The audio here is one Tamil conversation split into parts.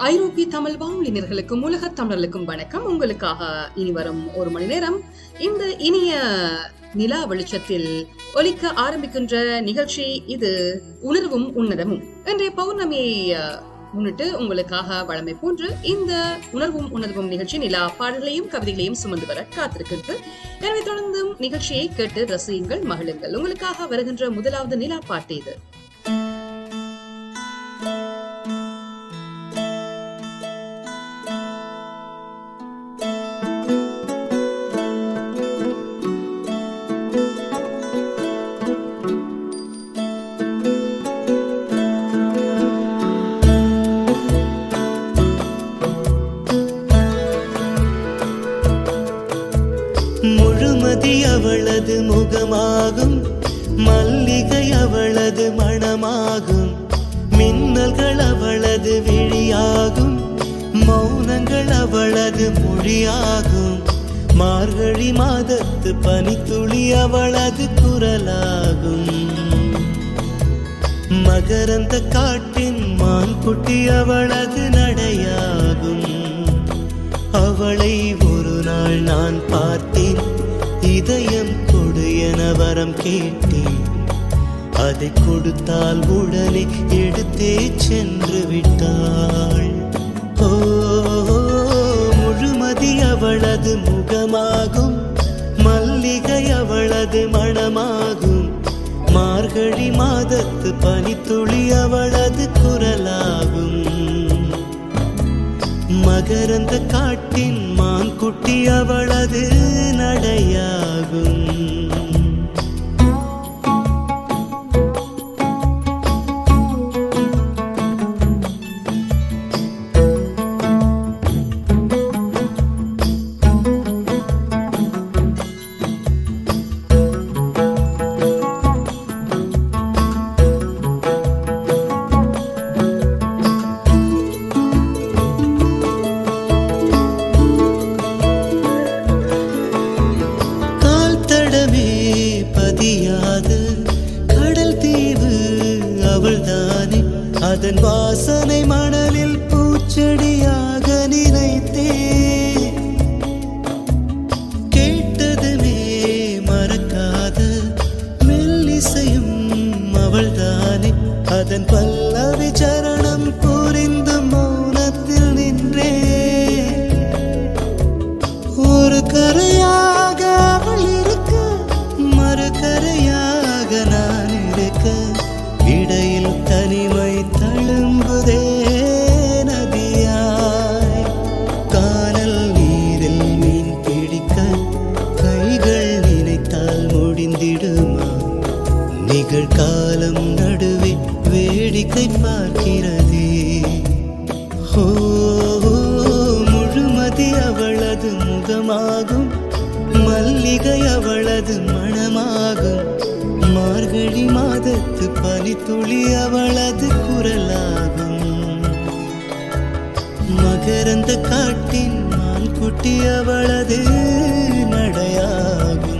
ஐரோப்பிய தமிழ் வானொலியினர்களுக்கும் உலக தமிழர்களுக்கும் வணக்கம். உங்களுக்காக இனி வரும் ஒரு மணி நேரம் இந்த இனிய நிலா வெளிச்சத்தில் ஒலிக்க ஆரம்பிக்கின்ற நிகழ்ச்சி இது உணர்வும் உன்னதமும். இன்றைய பௌர்ணமியை முன்னிட்டு உங்களுக்காக வழமை போன்று இந்த உணர்வும் உன்னதமும் நிகழ்ச்சி நிலா பாடல்களையும் கவிதைகளையும் சுமந்து வர காத்திருக்கிறது. எனவே தொடர்ந்தும் நிகழ்ச்சியை கேட்டு ரசியுங்கள், மகிழுங்கள். உங்களுக்காக வருகின்ற முதலாவது நிலா பாட்டு இது. அவளது முகமாகும், மல்லிகை அவளது மணமாகும், மின்னல்கள் அவளது விழியாகும், மௌனங்கள் அவளது மொழியாகும், மார்கழி மாதத்து பனித்துளி அவளது குரலாகும், மகரந்த காட்டின் மான்குட்டி அவளது நடையாகும். அவளை ஒரு நாள் நான் பார்த்தேன், இதயம் கொடு என வரம் கேட்டேன், அதை கொடுத்தால் உடனே எடுத்தே சென்று விட்டாள். ஓ, முழுமதி அவளது முகமாகும், மல்லிகை அவளது மணமாகும், மார்கழி மாதத்து பனித்துளி அவளது குரலாகும், மகரந்த காட்டின் மான்குட்டி அவளது நடையாகும். அதன் வாசனை மணலில் பூச்செடியாக நினைத்தே, கேட்டதுமே மறக்காத மெல்லிசையும் அவள்தானே, அதன் பல்லவி சரணம் புரிந்து மௌனத்தில் நின்றே, ஒரு கரையாக அவள் இருக்க, மறு கரையாக நான் இருக்க, இடையில் தனிமை தழும்புதே நதியாய், கானல் நீரில் மீன் பிடிக்க கைகள் நினைத்தால் முடிந்திடுமா, நிகழ்காலம் நடுவே வேடிக்கை பார்க்கிறதே. ஓ, முழுமதி அவளது முகமாகும், மல்லிகை அவளது மணமாகும், மார்கழி மாதத்து பனித்துளி அவளது குரலாகும், மகரந்த காட்டின் மான்குட்டி அவளது நடையாகும்.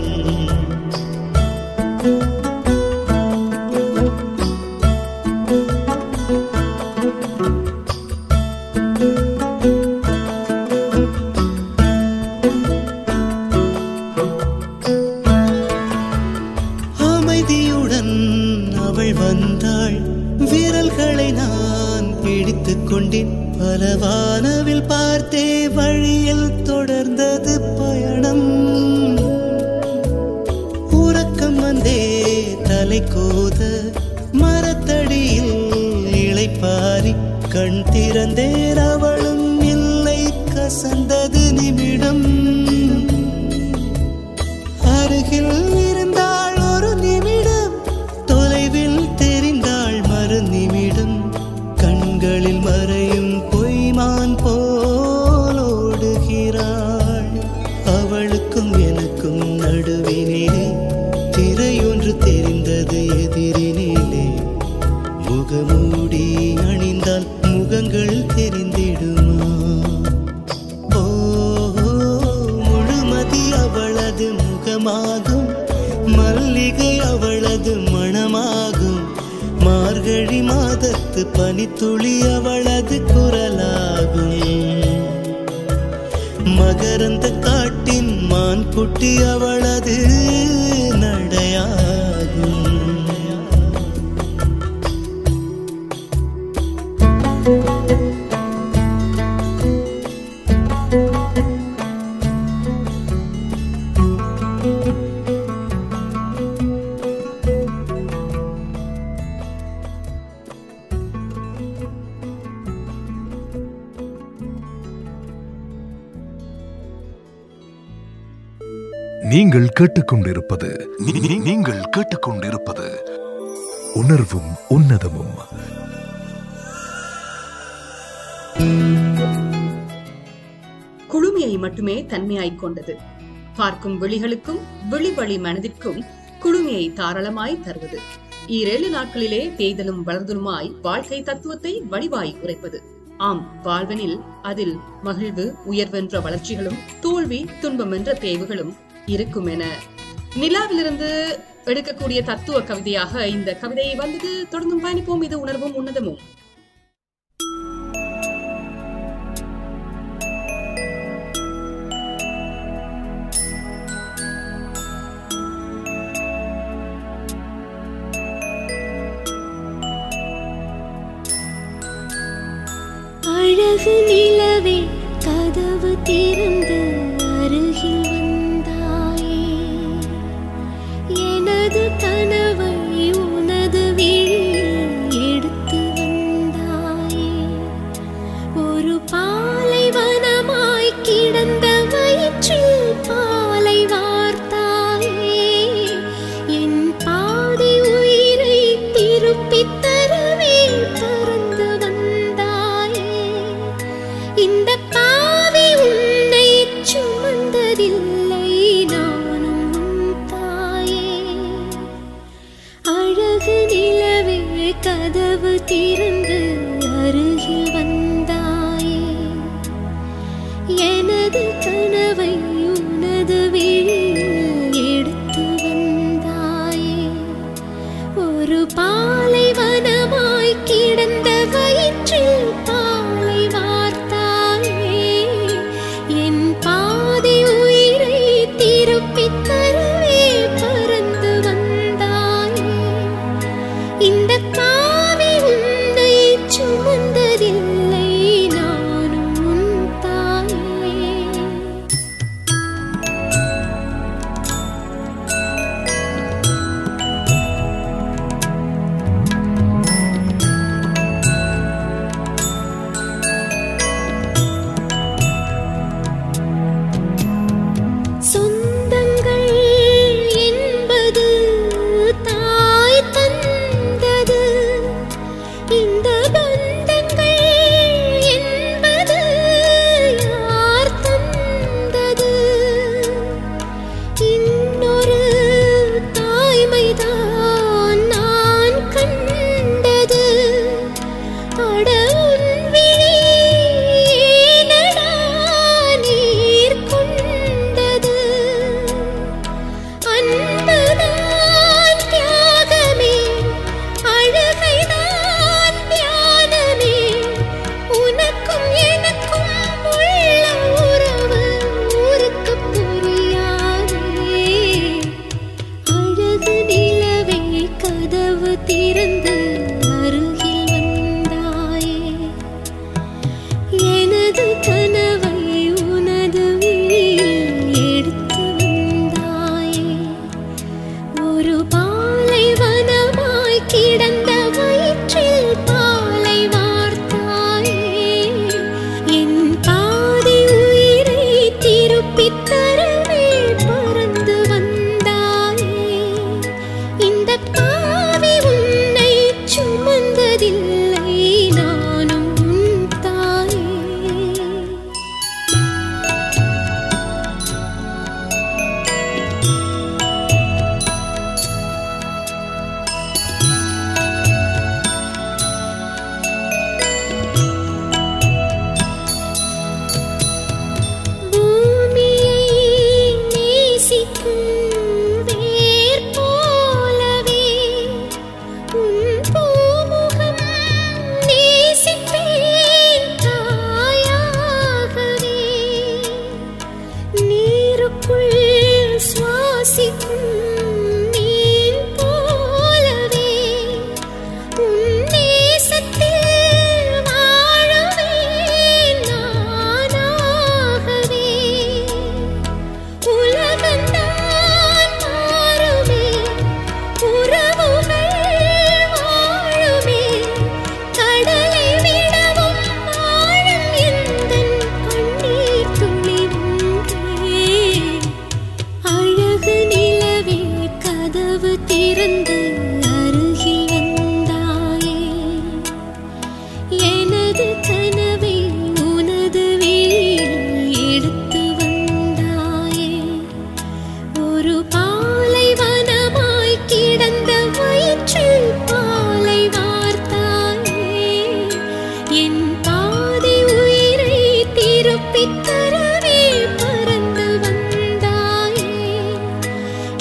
விரல்களை நான் பிடித்துக் கொண்டேன், பல வானவில் பார்த்தே வழியில் தொடர்ந்தது பயணம், உறக்கம் வந்தே தலை கோத மரத்தடியில் இளைப்பாரி கண் திறந்தேன், அவளும் இல்லை கசந்தது நிமிடம், அருகில் இருந்தாள் ஒரு நிமிடம், தொலைவில் தெரிந்தாள் மறு நிமிடம், கண்களில் மறையும் பொய்மான் போல் ஓடுகிறாள், அவளுக்கும் எனக்கும் நடுவினிலே திரையொன்று தெரிந்தது எதிரினிலே, முகமூடி அணிந்தால் முகங்கள் தெரிந்திடுமா. ஓ, முழுமதி அவளது முகமாகும், மல்லிகை அவளது மணமாகும், மார்கழி மார்கழி மாதத்து பனித்துளி அவளது குரலாகும். மகரந்த காட்டின் மான் குட்டி அவளது நடையாகும். நீங்கள் கேட்டுக்கொண்டிருப்பது உணர்வும் உன்னதமும். குளுமையை மட்டுமே தன்மையாய்க் கொண்டது. பார்க்கும் விழிகளுக்கும் விழிவழி மனதிற்கும் குளுமையை தாராளமாய் தருவது. 7 நாட்களிலே தேய்தலும் வளர்தலுமாய் வாழ்க்கை தத்துவத்தை வடிவாய் உரைப்பது. ஆம், வாழ்வனில் அதில் மகிழ்வு உயர்வென்ற வளர்ச்சிகளும் தோல்வி துன்பம் என்ற தேவுகளும் இருக்கும் என நிலாவிலிருந்து எடுக்கக்கூடிய தத்துவ கவிதையாக இந்த கவிதையை வந்தது. தொடர்ந்தும் பயணிப்போம். இது உணர்வும் உன்னதமும். அழகு நிலவே கதவு திறந்து அருகில் வந்தாயே, எனது கனவை உனது விழியில் எடுத்து வந்தாயே. ஒரு பாலைவனமாய் கிடந்த வயிற்றில் பாலை வார்த்தாயே, என் பாதி உயிரை திருப்பித் தரவே பறந்து வந்தாயே. இந்த பாவி உன்னை சுமந்ததில்லை, நானும் உன் தாயே. அழகு நிலவே கதவு திறந்து அருகில் வந்தாயே, எனது கனவை உனது விழியில் எடுத்து வந்தாயே. ஒரு பாலைவனமாய் கிடந்த வயிற்றில் பாலை வார்த்தாயே, என் பாதி உயிரை திருப்பித் தரவே பறந்து வந்தாயே. இந்த பாவி உன்னை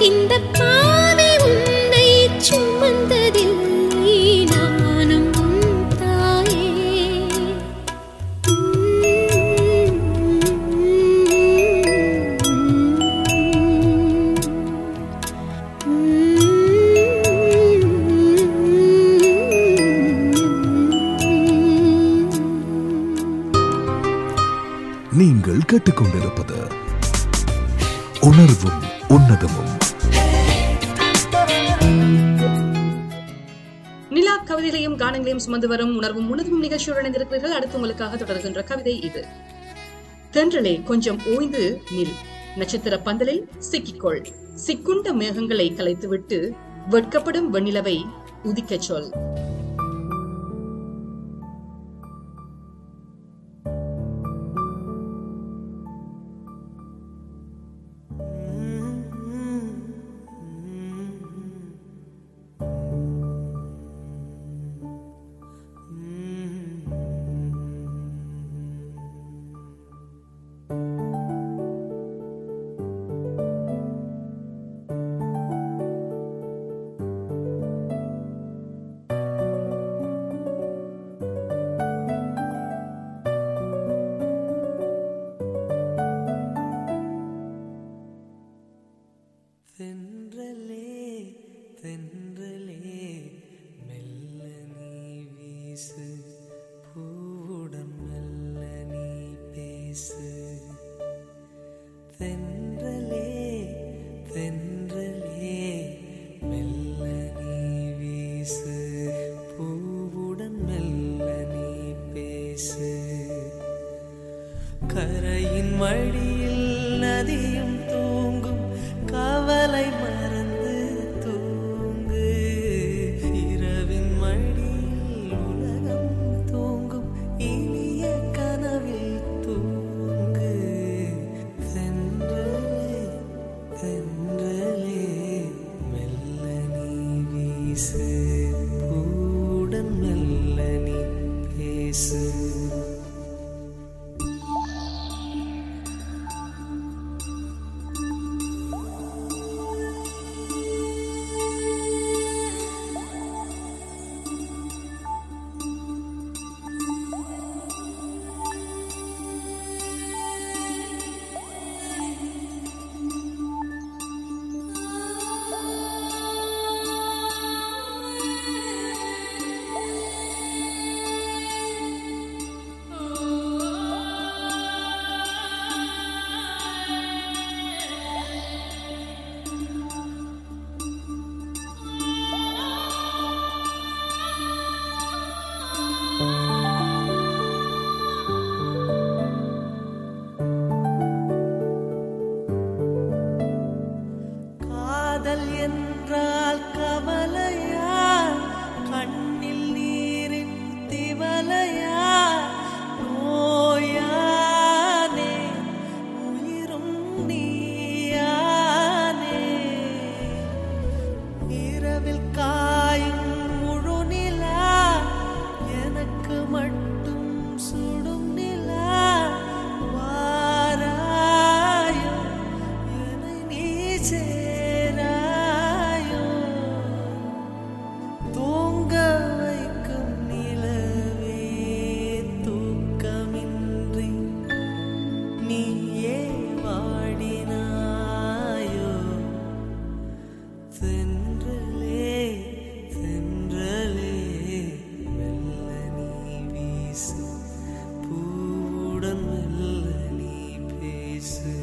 இந்த பாவை உன்னை சுமந்ததில்லை நானும் உன் தாயே. நீங்கள் கேட்டுக்கொண்டிருப்பது உணர்வும் உன்னதமும். நிலா கவிதைகளையும் கானங்களையும் சுமந்து வரும் உணர்வும் உன்னதமும் நிகழ்ச்சியுடன் இணைந்திருக்கிறீர்கள். அடுத்து உங்களுக்காக தொடர்கின்ற கவிதை இது. தென்றலே கொஞ்சம் ஓய்ந்து நில், நட்சத்திர பந்தலில் சிக்கிக்கொள், சிக்குண்ட மேகங்களை கலைத்துவிட்டு வெட்கப்படும் வெண்ணிலவை உதிக்கச் சொல். கரையின் வழியில் நதியும் தூங்கும், கவலை மறந்து தூங்கு. இரவின் மடியில் உலகம் தூங்கும், இனிய கனவில் தூங்கு. தென்றலே தென்றலே மெல்ல நீ வீசு, பூடன் மெல்ல நீ பேசு. காதல் என்றால் கவலையா, கண்ணில் நீரின் திவலையா, நோயானே உயிரும் நீயானே. இரவில் காயும் முழு நிலா, எனக்கு மட்டும் சுடும் நிலா. வாராயோ என்னை நீ சேராயோ, தூங்க வைக்கும் நிலவே தூக்கமின்றி நீயே வாடினாயோ. தென்றலே தென்றலே மெல்ல நீ வீசு, பூடன் மெல்ல நீ பேசு.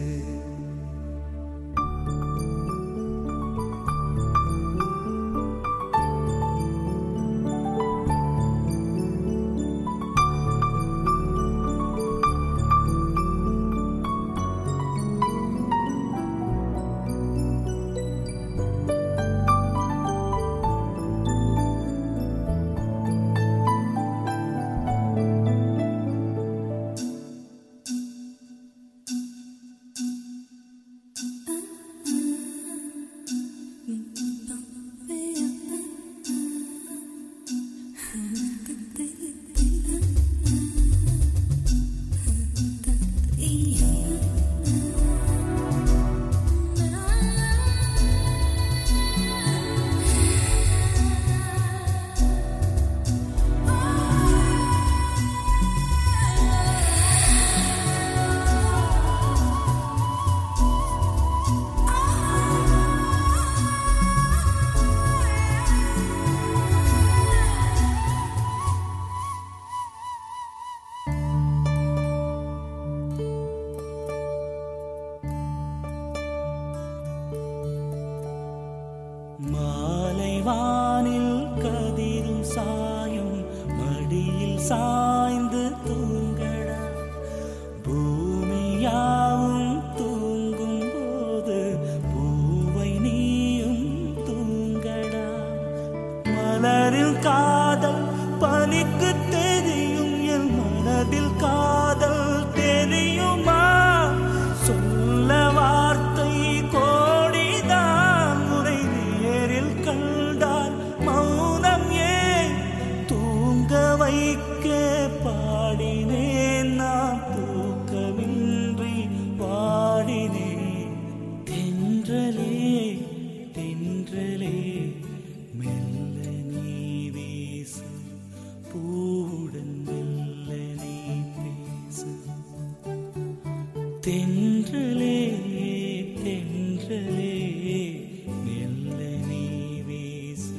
மாலை வானில் கதிரும் சாயும் மடியில் சாய்ந்து தூங்கடா. பூமியாவும் தூங்கும் போது பூவை நீயும் தூங்கடா. மலரில் காதல் பனிக்கு தெரியும், என் மனதில் காதல் தெரியுமா? சொல்ல வார்த்தை கோடிதான், உரை நேரில் கண்டால் மௌனம் ஏன்? தூங்க வைக்க பாடினேன் நான், தூக்கமின்றி பாடினேன். தென்றலே தென்றலே மெல்ல நீ வீசு, பூவுடன் மெல்ல நீ பேசு. தென்றலே தென்றலே மெல்ல நீ வீசு,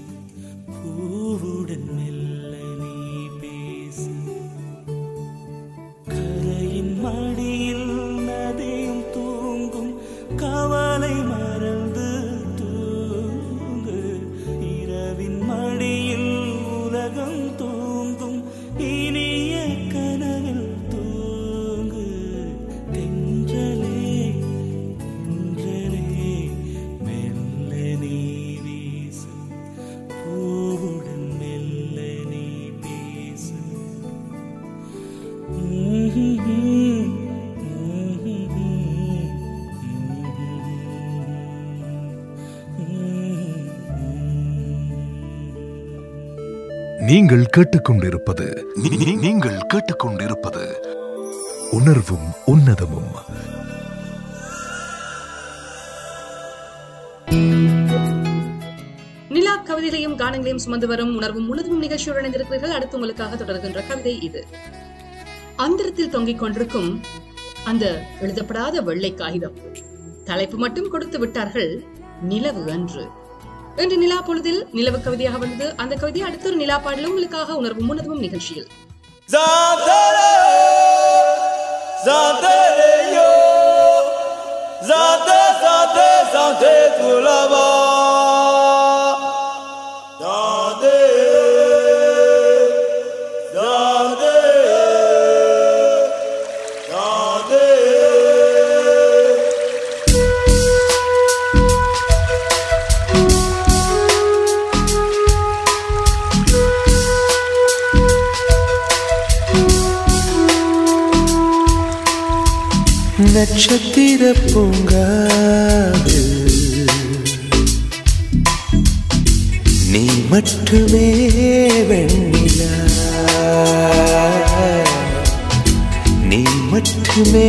பூவுடன் மெல்ல நீ பேசு. கரையின் மடியில் நதியும் தூங்கும், கவலை மறந்து தூங்கு. இரவின் மடியில் உலகம் தூங்கும், இனிய கனவில் தூங்கு. தென்றலே தென்றலே மெல்ல நீ வீசு, பூவுடன் மெல்ல நீ பேசு. நீங்கள் கேட்டுக்கொண்டிருப்பது நீங்கள் கேட்டுக்கொண்டிருப்பது உணர்வும் உன்னதமும். நிலா கவிதைகளையும் கானங்களையும் சுமந்து வரும் உணர்வும் உன்னதமும் நிகழ்ச்சியுடன் இணைந்திருக்கிறீர்கள். அடுத்து உங்களுக்காக தொடர்கின்ற கவிதை இது. அந்தரத்தில் தொங்கிக் கொண்டிருக்கும் அந்த எழுதப்படாத வெள்ளை காகிதம், தலைப்பு மட்டும் கொடுத்து விட்டார்கள், நிலவு அன்று. இன்று நிலா பொழுதில் நிலவு கவிதையாக வந்தது. அந்த கவிதையை அடுத்த ஒரு நிலா பாடல உங்களுக்காக உணர்வும் உன்னதமும் நிகழ்ச்சியில். நட்சத்திர பூங்காவில் நீ மட்டுமே வெண்ணிலா, நீ மட்டுமே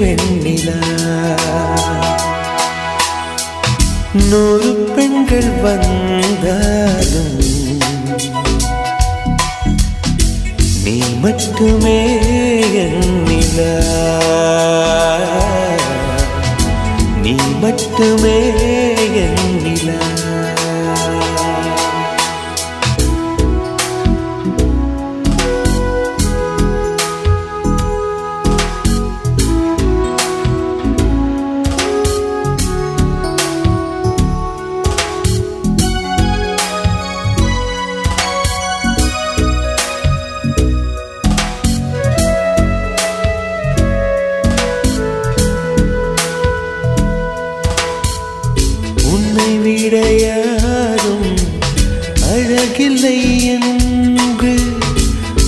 வெண்ணிலா. 100 பெண்கள் வந்தாலும் நீ மட்டுமே எண்ணிலா, நீ மட்டுமே எண்ணிலா. யாரும் அழகில்லை என்று,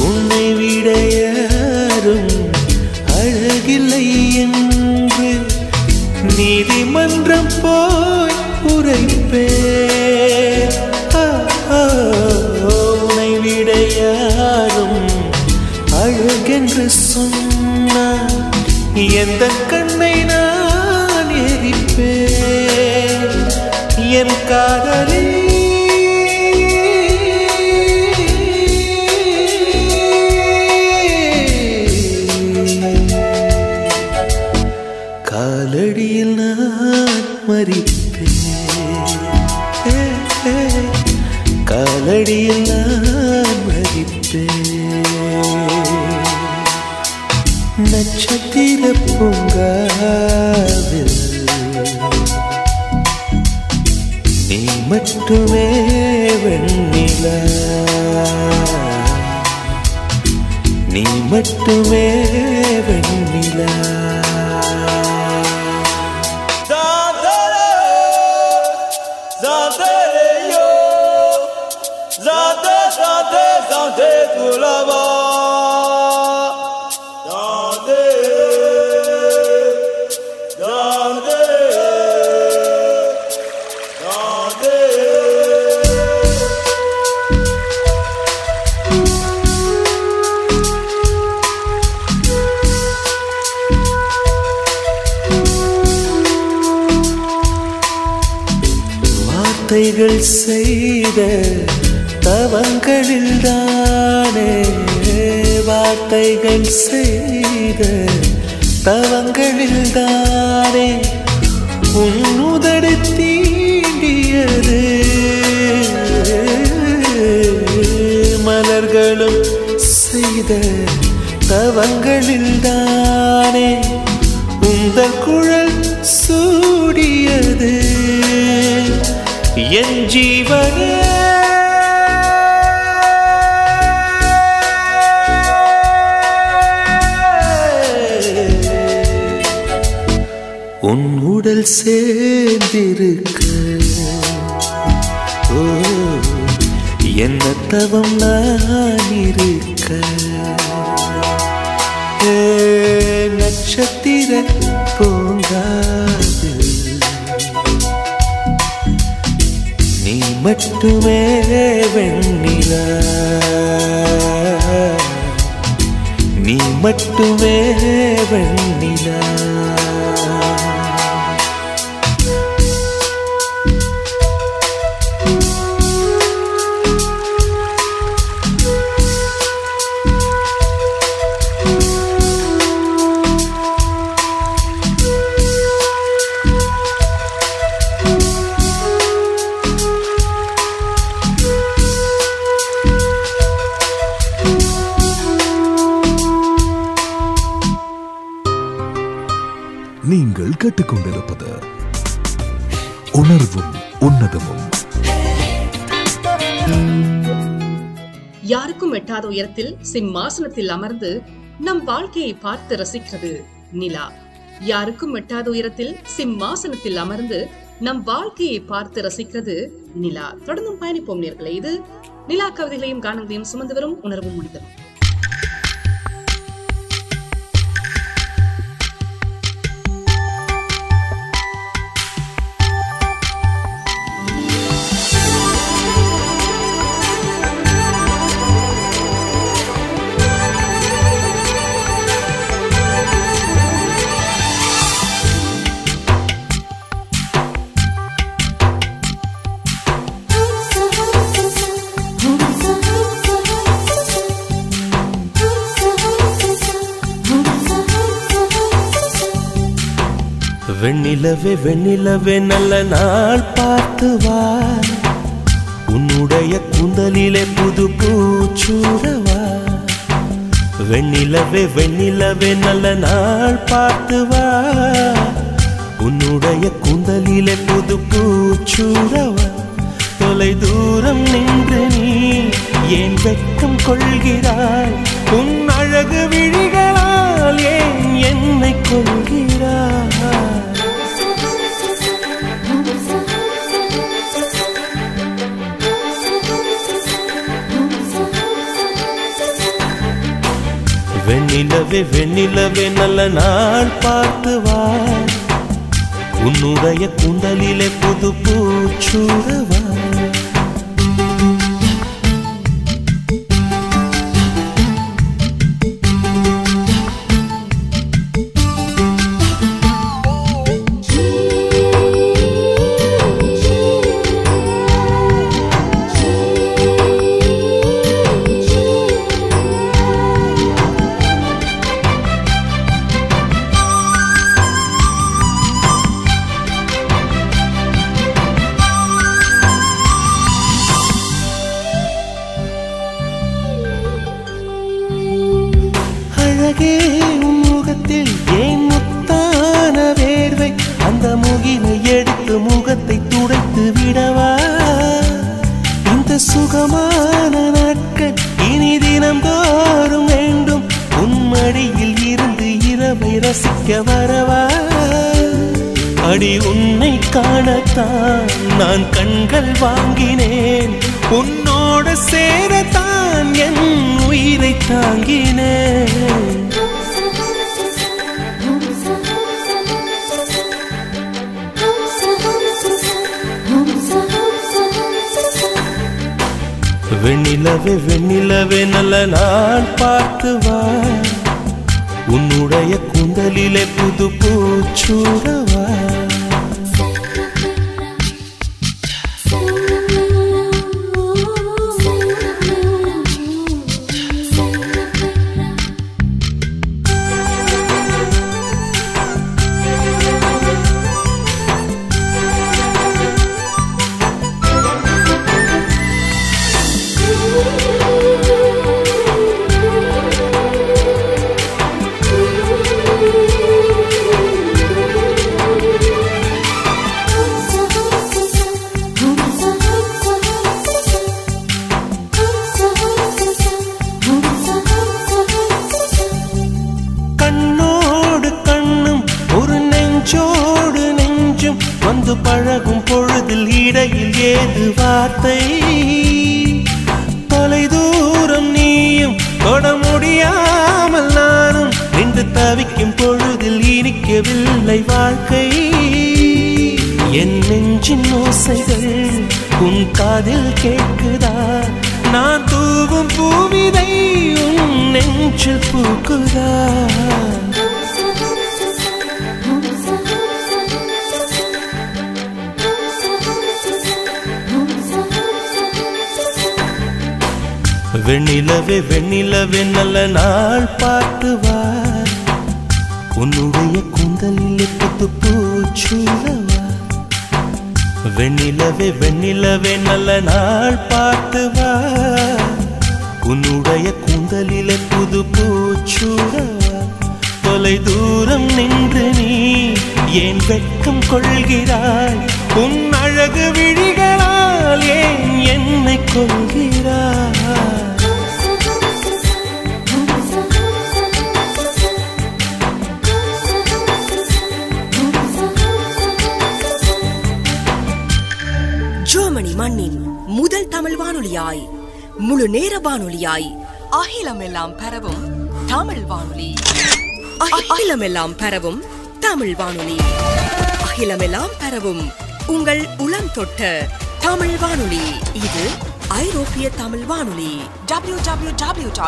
உன்னை விட யாரும் அழகில்லை என்று நீதிமன்றம் போய் உரைப்பேன். உன்னை விட யாரும் அழகென்று சொன்னார், எந்த கண்ணை நான் எரிப்பேன். என் காதலே காலடியில் நான் மரிப்பேன், காலடியில் நான் மரிப்பேன். நட்சத்திர பூங்காவில் நீ மட்டுமே வெண்ணிலா, நீ மட்டுமே வெண்ணிலா. வார்த்தைகள் செய்த தவங்களில் தானே, வார்த்தைகள் செய்த தவங்களில் தானே உன்னுதடு தீண்டியது. மலர்களும் செய்த தவங்களில் தானே உந்தன் குழல் சூடியது. என் ஜீவனே உன் உடல் சேர்ந்திருக்க, ஓ என்ன தவம் நான் இருக்க. நட்சத்திர பூங்காது நீ மட்டுமே வெண்ணிலா, நீ மட்டுமே வெண்ணிலா. நீங்கள் கேட்டுக்கொண்டிருப்பது உணர்வும் உன்னதமும். யாருக்கும் எட்டாத உயரத்தில் சிம்மாசனத்தில் அமர்ந்து நம் வாழ்க்கையை பார்த்து ரசிக்கிறது நிலா. யாருக்கும் எட்டாத உயரத்தில் சிம்மாசனத்தில் அமர்ந்து நம் வாழ்க்கையை பார்த்து ரசிக்கிறது நிலா. தொடர்ந்தும் பயணிப்போம் நேயர்களே. இது நிலா கவிதைகளையும் கானங்களையும் சுமந்து வரும் உணர்வும் உன்னதமும். வெண்ணிலவே வெண்ணிலவே நல்ல நாள் பார்த்து வா, உன்னுடைய கூந்தலிலே புது பூச்சூடவா. வெண்ணிலவே வெண்ணிலவே நல்ல நாள் பார்த்து வா, உன்னுடைய கூந்தலிலே புது பூச்சூடவா. தொலை தூரம் நின்று நீ ஏன் வெட்கம் கொள்கிறாய், உன் அழகு விழிகளால் ஏன் என்னை கொள்கிறாய். வெண்ணிலவே வெண்ணிலவே நல்ல நாள் பார்த்து வா, உன்னுடைய கூந்தலிலே புது பூச்சூடவா. சுகமான நாட்கள் இனி தினம்தோறும் வேண்டும். உன்மடியில் இருந்து இரவை ரசிக்க வரவா? அடி உன்னை காணத்தான் நான் கண்கள் வாங்கினேன். உன்னோடு சேரத்தான் என் உயிரை தாங்கினேன். வெண்ணிலவே வெண்ணிலவே நல்ல நாள் பார்த்து வா. உன்னுடைய கூந்தலிலே புது பூச்சூடவா. வந்து பழகும் பொழுதில் இடையில் ஏது வார்த்தை? தொலை தூரம் நீயும் தொட முடியாமல் நானும் நின்று தவிக்கும் பொழுதில் இனிக்கவில்லை வாழ்க்கை. என் நெஞ்சின் ஓசைகள் உன் காதில் கேட்குதா? நான் தூவும் பூவிதை உன் நெஞ்சில் பூக்குதா? வெண்ணிலவே வெண்ணிலவே நல்ல நாள் பார்த்து வா. உன்னுடைய கூந்தலில் புது பூச்சூடவா. வெண்ணிலவே வெண்ணிலவே நல்ல நாள் பார்த்து வா. உன்னுடைய கூந்தலில் புது பூச்சூடவா. தொலை தூரம் நின்று நீ ஏன் வெட்கம் கொள்கிறாய்? உன் அழகு விழிகளால் ஏன் என்னை கொள்கிறாய்? ஜெர்மனி மண்ணின் முதல் தமிழ் வானொலியாய், முழு நேர வானொலியாய், அகிலமெல்லாம் பரவும் தமிழ் வானொலி. அகிலமெல்லாம் பரவும் தமிழ் வானொலி. அகிலமெல்லாம் பரவும் உங்கள் உளம் தொட்ட தமிழ் வானொலி. இது ஐரோப்பிய தமிழ் வானொலி. www.etr.fm.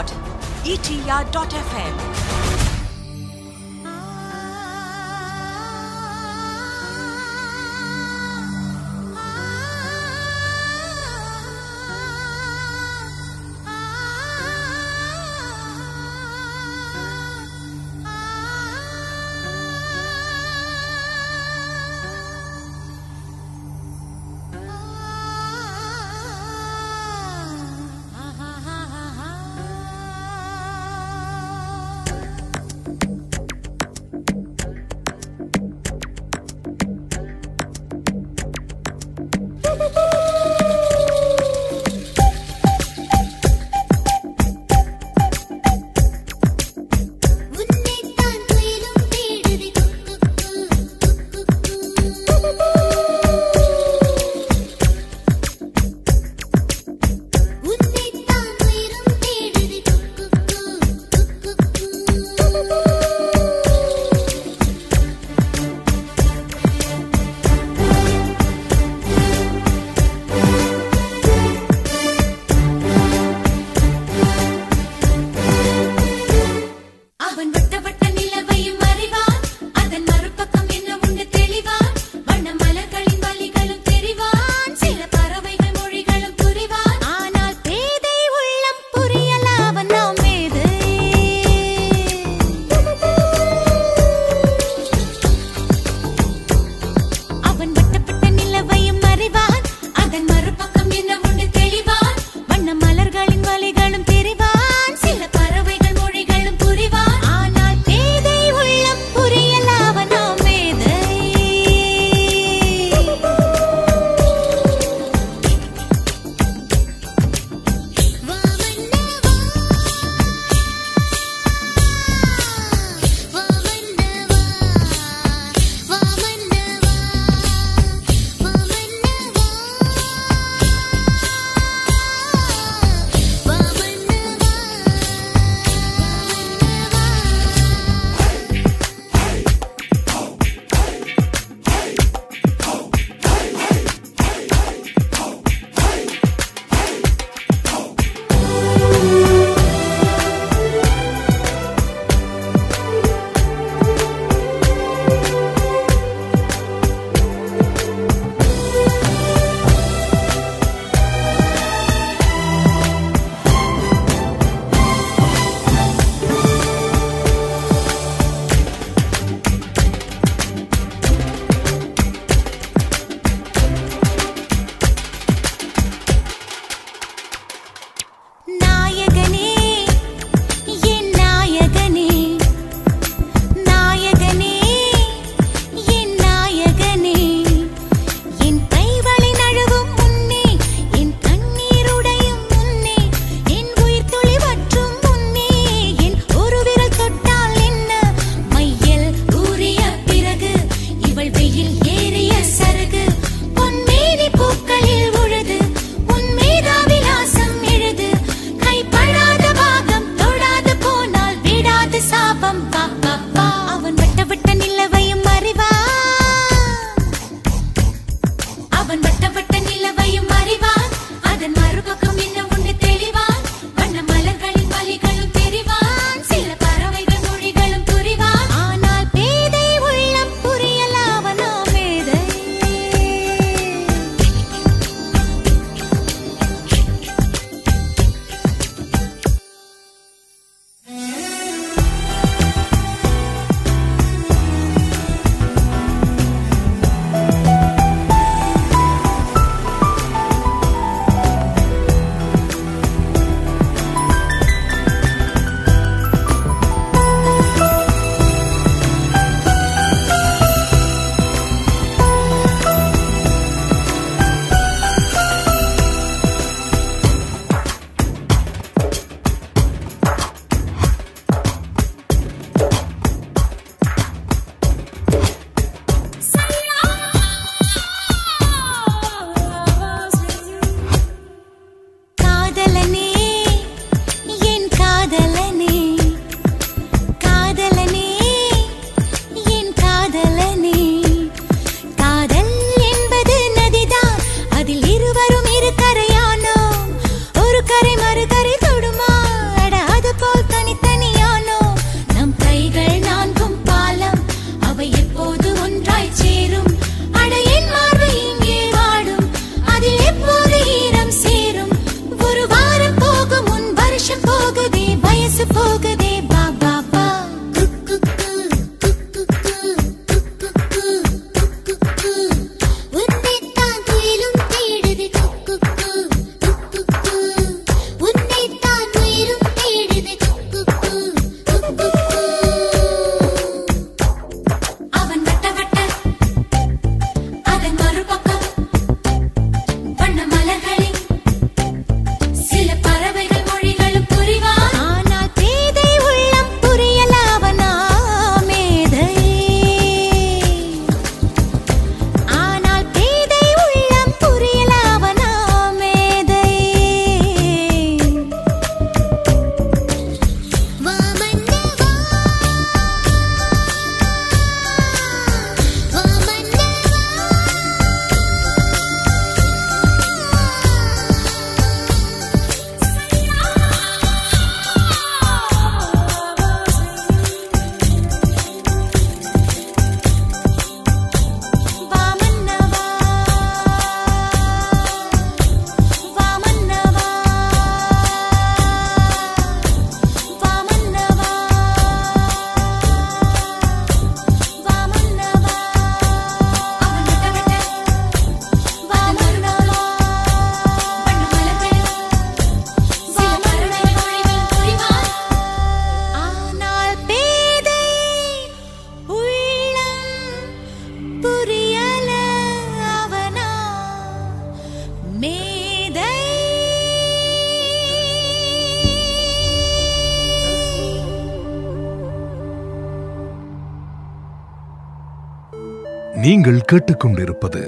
நீங்கள் கேட்டுக்கொண்டிருப்பது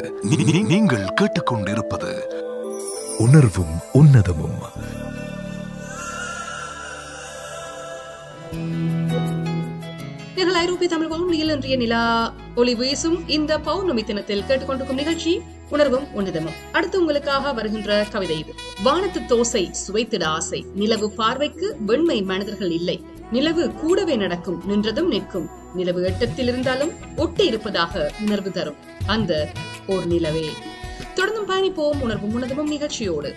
நீங்கள் கேட்டுக்கொண்டிருப்பது உணர்வும் உன்னதமும். ஐரோப்பிய தமிழ் வானொலியில் இன்றைய நிலா ஒளி வீசும் இந்த பௌர்ணமி தினத்தில் கேட்டுக்கொண்டிருக்கும் நிகழ்ச்சி உணர்வும் உன்னதமும். அடுத்து உங்களுக்காக வருகின்ற கவிதை இது. வானத்து தோசை சுவைத்திட ஆசை, நிலவு பார்வைக்கு வெண்மை மனிதர்கள் இல்லை, நிலவு கூடவே நடக்கும், நின்றதும் நிற்கும், நிலவு எட்டத்தில் இருந்தாலும் ஒட்டி இருப்பதாக உணர்வு தரும் அந்த ஓர் நிலவே. தொடர்ந்தும் பயணிப்போம் உணர்வும் உன்னதமும் நிகழ்ச்சியோடு.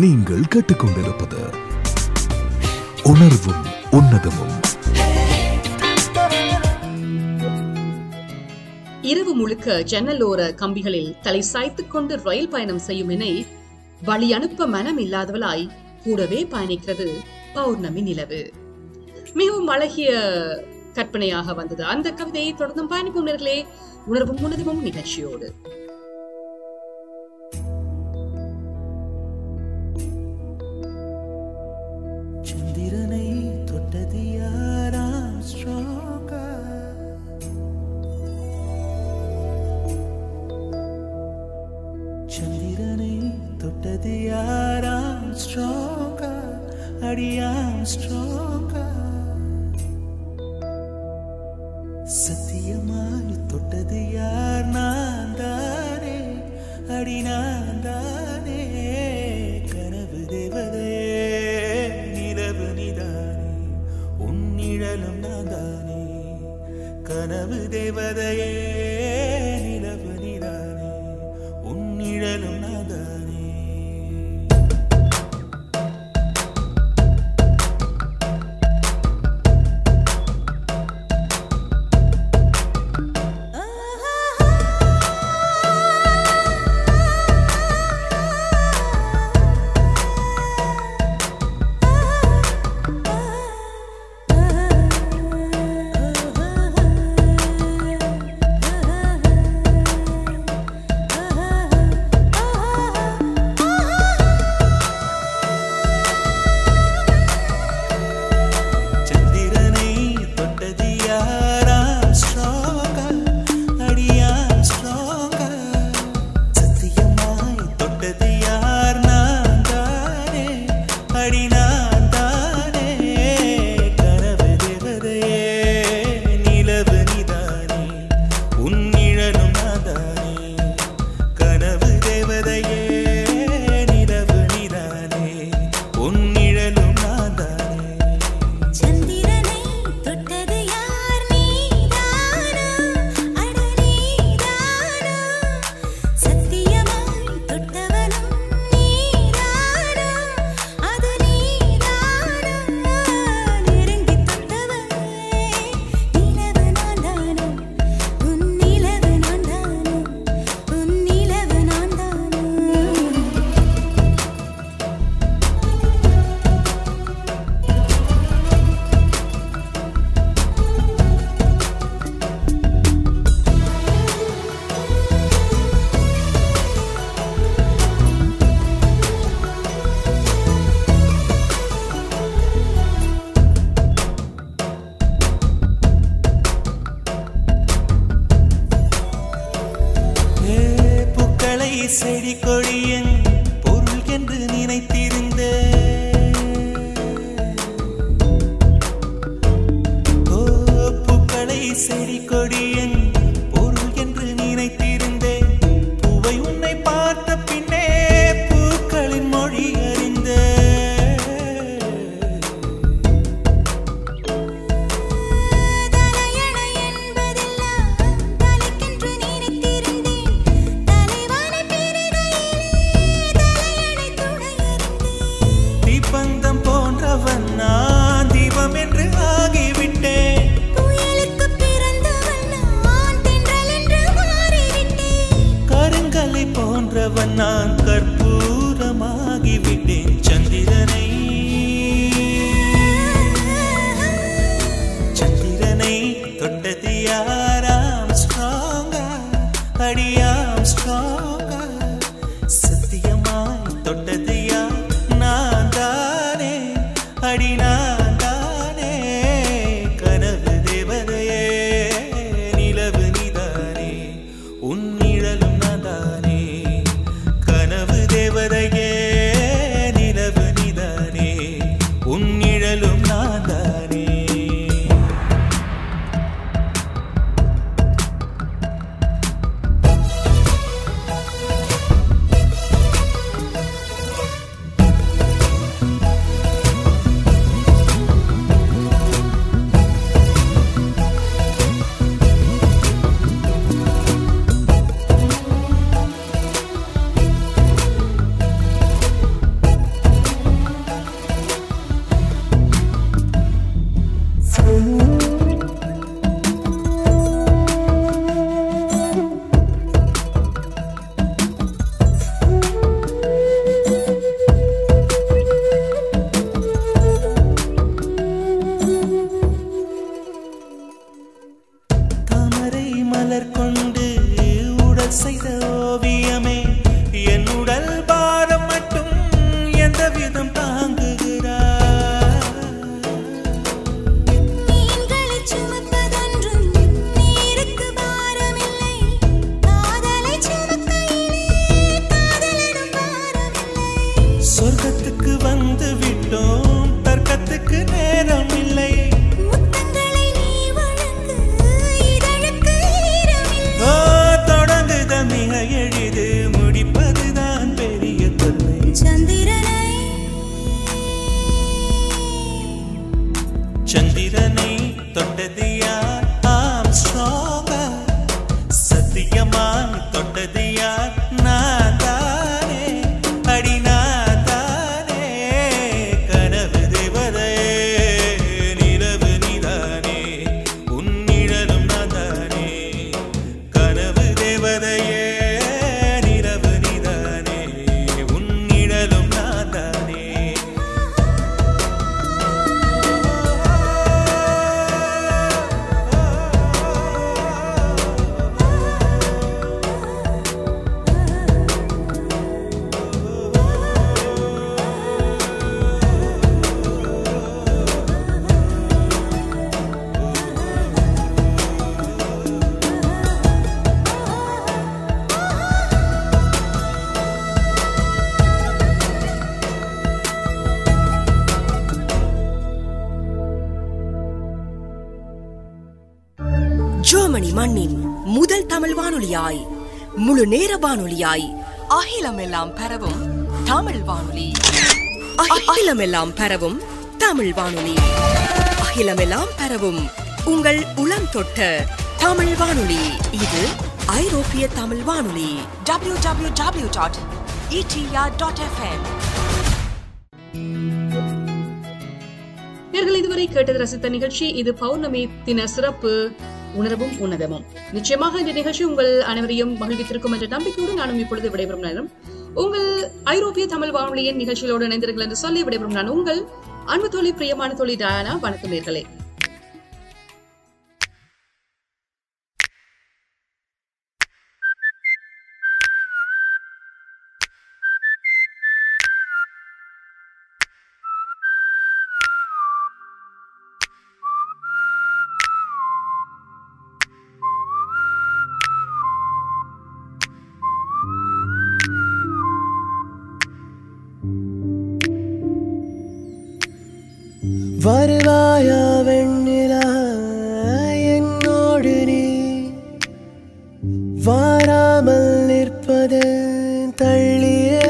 நீங்கள் கேட்டுக்கொண்டிருப்பது உணர்வும் உன்னதமும். இரவு முழுக்க ஜன்னலோர கம்பிகளில் தலை சாய்த்துக் கொண்டு ரயில் பயணம் செய்யும் என்னை வழி அனுப்ப மனம் இல்லாதவளாய் கூடவே பயணிக்கிறது பௌர்ணமி நிலவு. மிகவும் அழகிய கற்பனையாக வந்தது அந்த கவிதையை. தொடர்ந்தும் பயணிக்கும் நேர்களே உணர்வும் உன்னதமும் நிகழ்ச்சியோடு. சந்திரனை தொட்டது யாராம் ஸ்ட்ராங்கா, சந்திரனை தொட்டது யாராம் ஸ்ட்ராங்கா, அடியாம் ஸ்ட்ராங்கா, சத்தியமாய் தொட்டது யார் நான் தானே, அடி நான் தானே, கனவு தேவதையே நிலவு நிதானே, உன்னிழலும் நான் தானே, கனவு தேவதையே நிலவு நிதானே, உன்னிழலும் நான் தானே. செடி கொடியின் பொருள் என்று நினைத்திருந்த பூக்களை செடி கொடியின் பொருள் என்று நினைத்திருந்தேன். பூவை உன்னை பார்த்த பின்னே பூக்களின் மொழி அறிந்த பந்தம் போன்றவன் நான் தீபம் என்று ஆகிவிட்டேன். புயலுக்கு பிறந்தவன் நான் தென்றல் என்று மாறிவிட்டேன். கருங்கலை போன்றவன் நான் கற்பூரமாகிவிட்டேன். சந்திரனை சந்திரனை தொட்டது யாராம் ஸ்ட்ராங்கா, அடியாம் ஸ்ட்ராங்கா, சத்தியமாய் தொட்டது யார் நான் தானே, அடி நான் தானே, கனவு தேவதையே நிலவு நீதானே, உன் நிழலும் நான் தானே, கனவு தேவதையே நிலவு நீதானே, உன் நிழலும் நான் தானே. சந்திரனை தொட்டது யார் ஆம்ஸ்ட்ராங்கா சத்தியமா தொட்டது யார் நான் தானே அடி நான் தானே கனவு தேவதையே நிலவு நீதானே உன் நிழலும் நான் தானே கனவு தேவதையே நிலவு நீதானே உன் நிழலும் நான் தானே ஜெர்மனி மண்ணின் முதல் தமிழ் வானொலியாய் முழு நேர வானொலியாய் அகிலமெல்லாம் பரவும் தமிழ் வானொலி. அகிலமெல்லாம் பரவும் தமிழ் வானொலி. அகிலமெல்லாம் பரவும் உங்கள் உளம் தொட்ட தமிழ் வானொலி. இது ஐரோப்பிய தமிழ் வானொலி. www.etr.fm. நேயர்கள் இதுவரை கேட்டது ரசித்த நிகழ்ச்சி இது பௌர்ணமி தின சிறப்பு உணர்வும் உன்னதமும். நிச்சயமாக இந்த நிகழ்ச்சி உங்கள் அனைவரையும் மகிழ்வித்திருக்கும் என்ற நம்பிக்கையோடு நானும் இப்பொழுது விடைபெறும் நேரம் உங்கள் ஐரோப்பிய தமிழ் வானொலியின் நிகழ்ச்சிகளோடு இணைந்திருங்கள் என்று சொல்லி விடைபெறும் நான் உங்கள் அன்பு தோழி பிரியமான தோழி டயானா. வணக்கம் நேயர்களே. வருவாயா வெண்ணிலா என்னோடு நீ வாராமல் நிற்பது தள்ளியே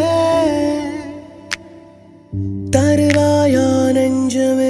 தருவாயா நெஞ்சமே